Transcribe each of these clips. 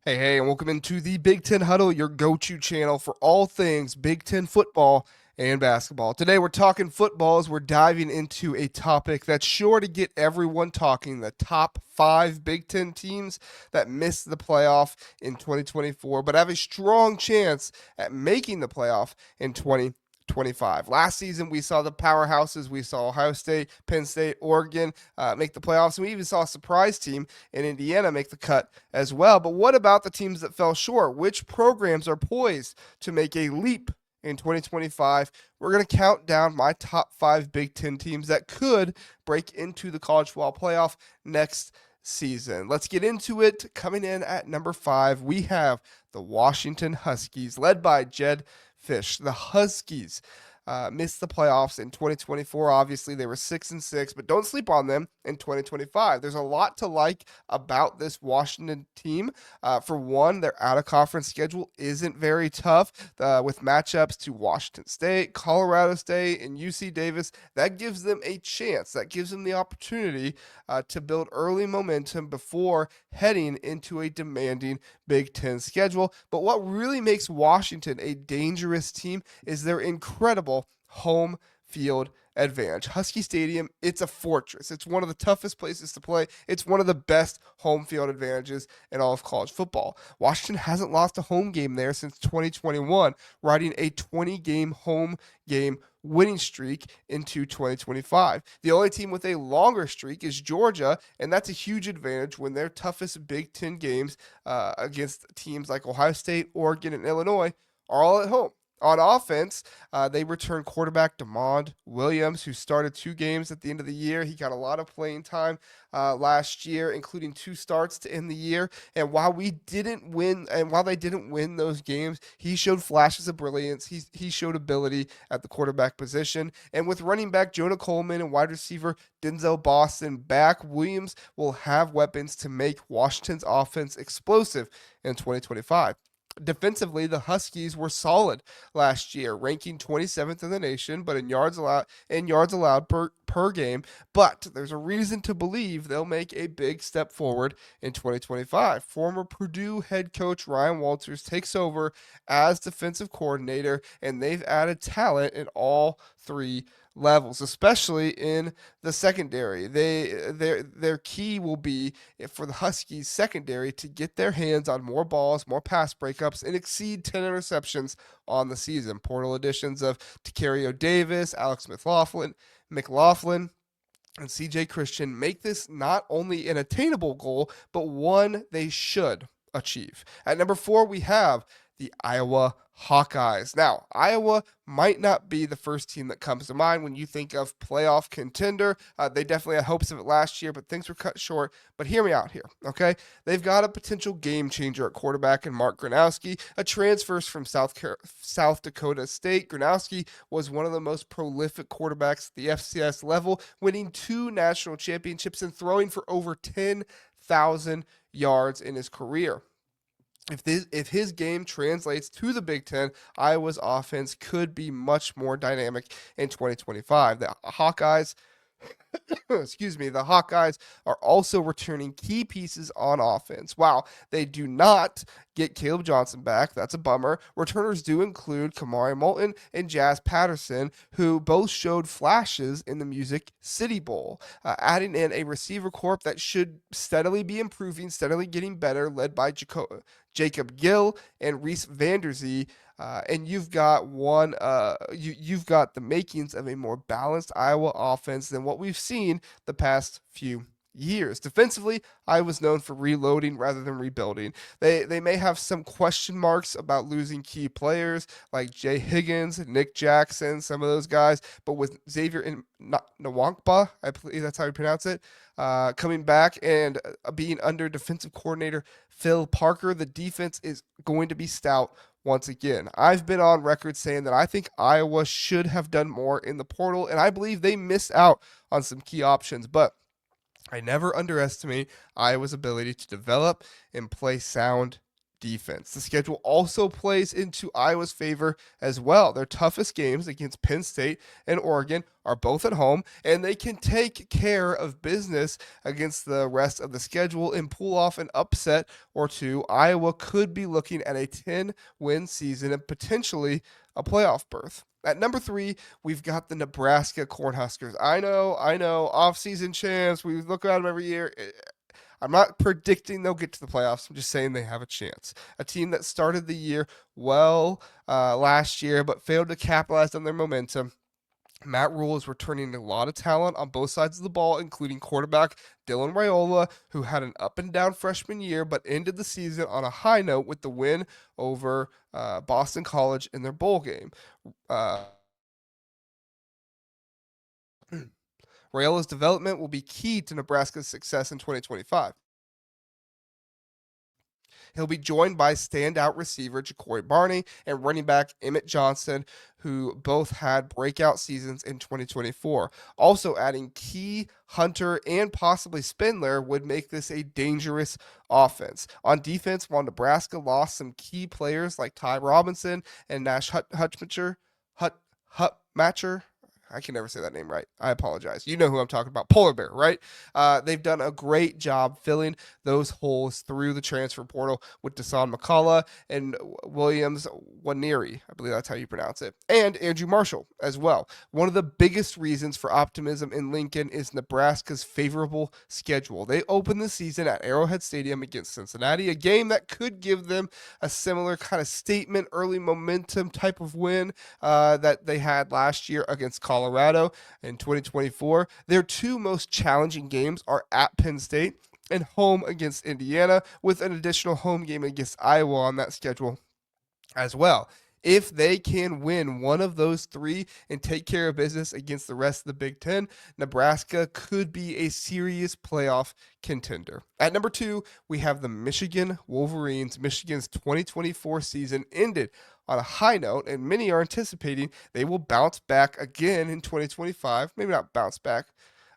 Hey, and welcome into the Big Ten Huddle, your go-to channel for all things Big Ten football and basketball. Today we're talking football as we're diving into a topic that's sure to get everyone talking, the top five Big Ten teams that missed the playoff in 2024, but have a strong chance at making the playoff in 2025. Last season, we saw the powerhouses. We saw Ohio State, Penn State, Oregon make the playoffs. And we even saw a surprise team in Indiana make the cut as well. But what about the teams that fell short? Which programs are poised to make a leap in 2025? We're going to count down my top five Big Ten teams that could break into the college football playoff next season. Let's get into it. Coming in at number five, we have the Washington Huskies, led by Jed Fish. The Huskies missed the playoffs in 2024. Obviously, they were 6-6, but don't sleep on them in 2025. There's a lot to like about this Washington team. For one, their out-of-conference schedule isn't very tough with matchups to Washington State, Colorado State, and UC Davis. That gives them a chance. That gives them the opportunity to build early momentum before heading into a demanding Big Ten schedule. But what really makes Washington a dangerous team is their incredible home field advantage. Husky Stadium, it's a fortress. It's one of the toughest places to play. It's one of the best home field advantages in all of college football. Washington hasn't lost a home game there since 2021, riding a 20-game home game winning streak into 2025. The only team with a longer streak is Georgia, and that's a huge advantage when their toughest Big Ten games against teams like Ohio State, Oregon, and Illinois are all at home. On offense, they return quarterback DeMond Williams, who started 2 games at the end of the year. He got a lot of playing time last year, including 2 starts to end the year. And while they didn't win those games, he showed flashes of brilliance. He showed ability at the quarterback position. And with running back Jonah Coleman and wide receiver Denzel Boston back, Williams will have weapons to make Washington's offense explosive in 2025. Defensively, the Huskies were solid last year, ranking 27th in the nation, but in yards allowed per game. But there's a reason to believe they'll make a big step forward in 2025. Former Purdue head coach Ryan Walters takes over as defensive coordinator, and they've added talent in all three levels, especially in the secondary. Their key will be for the Huskies secondary to get their hands on more balls, more pass breakups, and exceed 10 interceptions on the season. Portal additions of Tacario Davis, Alex McLaughlin, and CJ Christian make this not only an attainable goal, but one they should achieve. At number four, we have the Iowa Hawkeyes. Now, Iowa might not be the first team that comes to mind when you think of playoff contender. They definitely had hopes of it last year, but things were cut short. But hear me out here, okay? They've got a potential game changer at quarterback in Mark Gronowski, a transfer from South Dakota State. Gronowski was one of the most prolific quarterbacks at the FCS level, winning 2 national championships and throwing for over 10,000 yards in his career. If his game translates to the Big Ten, Iowa's offense could be much more dynamic in 2025. The Hawkeyes the Hawkeyes are also returning key pieces on offense. While they do not get Caleb Johnson back, that's a bummer. Returners do include Kamari Moulton and Jazz Patterson, who both showed flashes in the Music City Bowl, adding in a receiver corps that should steadily be improving, steadily getting better, led by Jacob Gill and Reese Vanderzee. And you've got you've got the makings of a more balanced Iowa offense than what we've seen the past few years. Defensively, Iowa's known for reloading rather than rebuilding. They may have some question marks about losing key players like Jay Higgins, Nick Jackson, some of those guys, but with Xavier Nwankpa, I believe that's how you pronounce it, coming back and being under defensive coordinator Phil Parker, the defense is going to be stout once again. I've been on record saying that I think Iowa should have done more in the portal, and I believe they missed out on some key options, but I never underestimate Iowa's ability to develop and play sound defense. The schedule also plays into Iowa's favor as well. Their toughest games against Penn State and Oregon are both at home, and they can take care of business against the rest of the schedule and pull off an upset or two. Iowa could be looking at a 10-win season and potentially a playoff berth. At number 3, we've got the Nebraska Cornhuskers. I know, off-season champs. We look at them every year. I'm not predicting they'll get to the playoffs. I'm just saying they have a chance. A team that started the year well last year, but failed to capitalize on their momentum. Matt Rule is returning a lot of talent on both sides of the ball, including quarterback Dylan Raiola, who had an up and down freshman year, but ended the season on a high note with the win over Boston College in their bowl game. Raiola's development will be key to Nebraska's success in 2025. He'll be joined by standout receiver Ja'Cory Barney and running back Emmett Johnson, who both had breakout seasons in 2024. Also adding Key, Hunter, and possibly Spindler would make this a dangerous offense. On defense, while Nebraska lost some key players like Ty Robinson and Nash Hutmacher, I can never say that name right. I apologize. You know who I'm talking about. Polar Bear, right? They've done a great job filling those holes through the transfer portal with Dasan McCullough and Williams Waneri. I believe that's how you pronounce it. And Andrew Marshall as well. One of the biggest reasons for optimism in Lincoln is Nebraska's favorable schedule. They open the season at Arrowhead Stadium against Cincinnati, a game that could give them a similar kind of statement, early momentum type of win that they had last year against Colorado in 2024. Their two most challenging games are at Penn State and home against Indiana, with an additional home game against Iowa on that schedule as well. If they can win one of those three and take care of business against the rest of the Big Ten, Nebraska could be a serious playoff contender. At number 2, we have the Michigan Wolverines. Michigan's 2024 season ended on a high note, and many are anticipating they will bounce back again in 2025. Maybe not bounce back.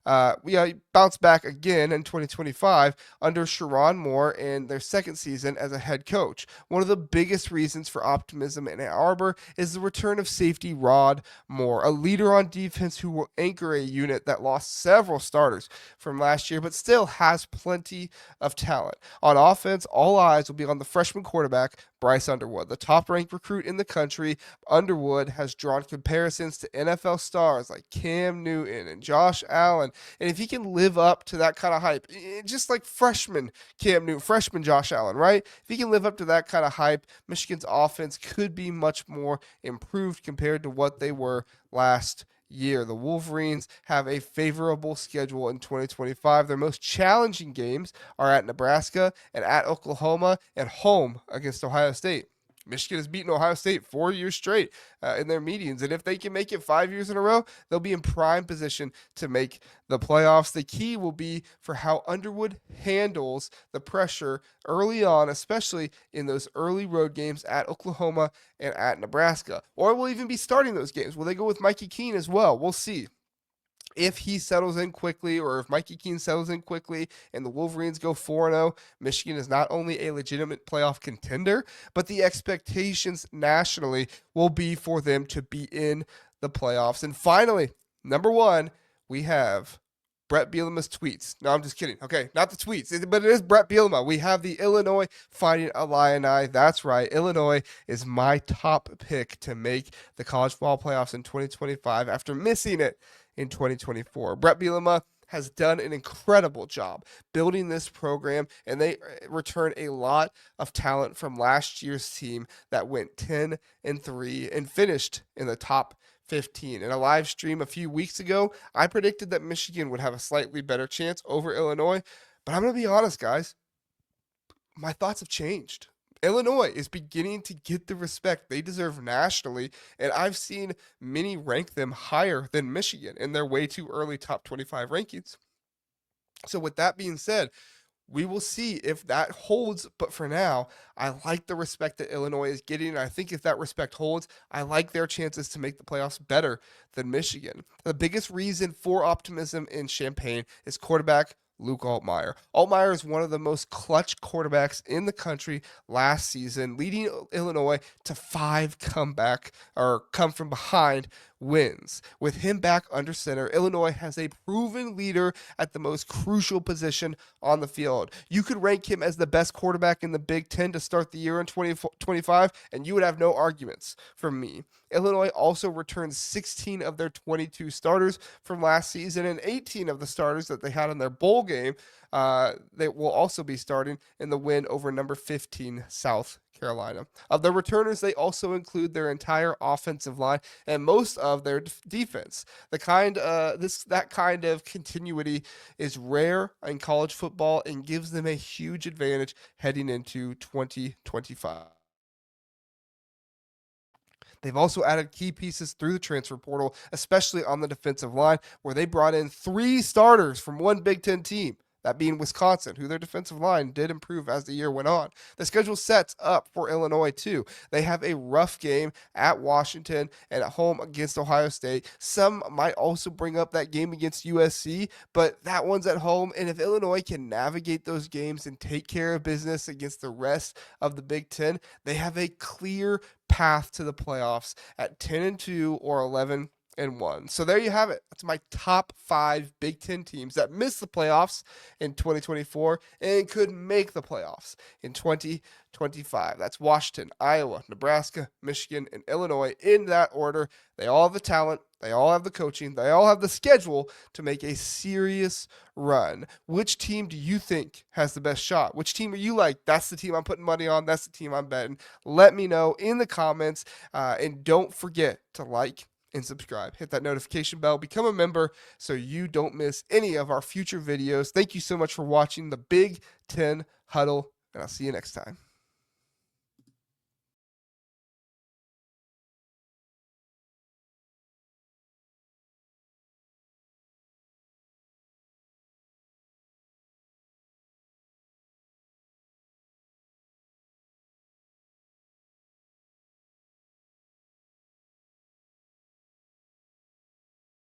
Bounce back again in 2025 under Sharon Moore in their second season as a head coach. One of the biggest reasons for optimism in Ann Arbor is the return of safety Rod Moore, a leader on defense who will anchor a unit that lost several starters from last year, but still has plenty of talent. On offense, all eyes will be on the freshman quarterback, Bryce Underwood, the top-ranked recruit in the country. Underwood has drawn comparisons to NFL stars like Cam Newton and Josh Allen, and if he can live up to that kind of hype, just like freshman Cam Newton, freshman Josh Allen, right? If he can live up to that kind of hype, Michigan's offense could be much more improved compared to what they were last year. The Wolverines have a favorable schedule in 2025. Their most challenging games are at Nebraska and at Oklahoma and home against Ohio State. Michigan has beaten Ohio State 4 years straight in their meetings, and if they can make it 5 years in a row, they'll be in prime position to make the playoffs. The key will be for how Underwood handles the pressure early on, especially in those early road games at Oklahoma and at Nebraska. Or will even be starting those games. Will they go with Mikey Keene as well? We'll see. If he settles in quickly, or if Mikey Keene settles in quickly and the Wolverines go 4-0, Michigan is not only a legitimate playoff contender, but the expectations nationally will be for them to be in the playoffs. And finally, number 1, we have Brett Bielema's tweets. No, I'm just kidding. Okay, not the tweets, but it is Brett Bielema. We have the Illinois Fighting Illini. That's right. Illinois is my top pick to make the college football playoffs in 2025 after missing it in 2024. Brett Bielema has done an incredible job building this program, and they return a lot of talent from last year's team that went 10-3 and finished in the top 15. In a live stream a few weeks ago, I predicted that Michigan would have a slightly better chance over Illinois, but I'm going to be honest, guys. My thoughts have changed. Illinois is beginning to get the respect they deserve nationally, and I've seen many rank them higher than Michigan in their way too early top 25 rankings. So with that being said, we will see if that holds, but for now, I like the respect that Illinois is getting, and I think if that respect holds, I like their chances to make the playoffs better than Michigan. The biggest reason for optimism in Champaign is quarterback Luke Altmaier. Altmaier is one of the most clutch quarterbacks in the country last season, leading Illinois to 5 comeback or come from behind wins. With him back under center, Illinois has a proven leader at the most crucial position on the field. You could rank him as the best quarterback in the Big Ten to start the year in 2025, and you would have no arguments from me. Illinois also returns 16 of their 22 starters from last season, and 18 of the starters that they had in their bowl game they will also be starting in the win over number 15 South Carolina. Of their returners, they also include their entire offensive line and most of their defense. That kind of continuity is rare in college football and gives them a huge advantage heading into 2025. They've also added key pieces through the transfer portal, especially on the defensive line, where they brought in 3 starters from one Big Ten team, that being Wisconsin, who their defensive line did improve as the year went on. The schedule sets up for Illinois, too. They have a rough game at Washington and at home against Ohio State. Some might also bring up that game against USC, but that one's at home. And if Illinois can navigate those games and take care of business against the rest of the Big Ten, they have a clear path to the playoffs at 10-2 or 11-1. So there you have it. That's my top 5 Big Ten teams that missed the playoffs in 2024 and could make the playoffs in 2025. That's Washington, Iowa, Nebraska, Michigan, and Illinois in that order. They all have the talent. They all have the coaching. They all have the schedule to make a serious run. Which team do you think has the best shot? Which team are you like? That's the team I'm putting money on. That's the team I'm betting. Let me know in the comments. And don't forget to like and subscribe. Hit that notification bell. Become a member so you don't miss any of our future videos. Thank you so much for watching the Big Ten Huddle, and I'll see you next time.